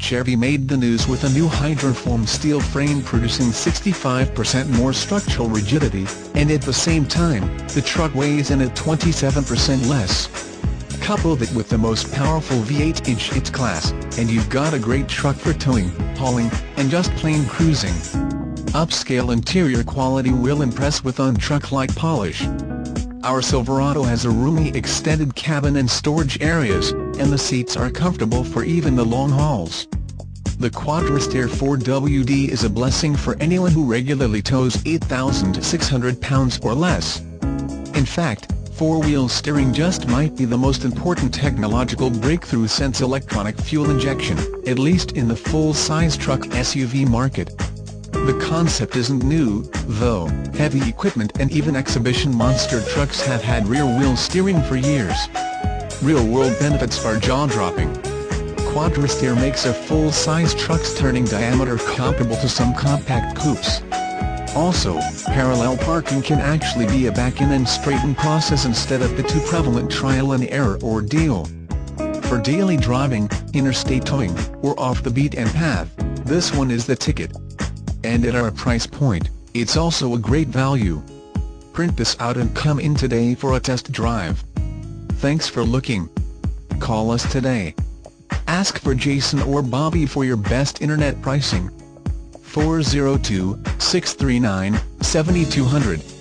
Chevy made the news with a new hydroform steel frame producing 65% more structural rigidity, and at the same time, the truck weighs in at 27% less. Couple that with the most powerful V8 in its class, and you've got a great truck for towing, hauling, and just plain cruising. Upscale interior quality will impress with on-truck-like polish. Our Silverado has a roomy extended cabin and storage areas, and the seats are comfortable for even the long hauls. The Quadristair 4WD is a blessing for anyone who regularly tows 8,600 pounds or less. In fact, four-wheel steering just might be the most important technological breakthrough since electronic fuel injection, at least in the full-size truck SUV market. The concept isn't new, though. Heavy equipment and even exhibition monster trucks have had rear-wheel steering for years. Real-world benefits are jaw-dropping. Quadristair makes a full-size truck's turning diameter comparable to some compact coupes. Also, parallel parking can actually be a back-in-and-straighten process instead of the too prevalent trial-and-error ordeal. For daily driving, interstate towing, or off-the-beaten path, this one is the ticket. And at our price point, it's also a great value. Print this out and come in today for a test drive. Thanks for looking. Call us today. Ask for Jason or Bobby for your best internet pricing. 402-639-7200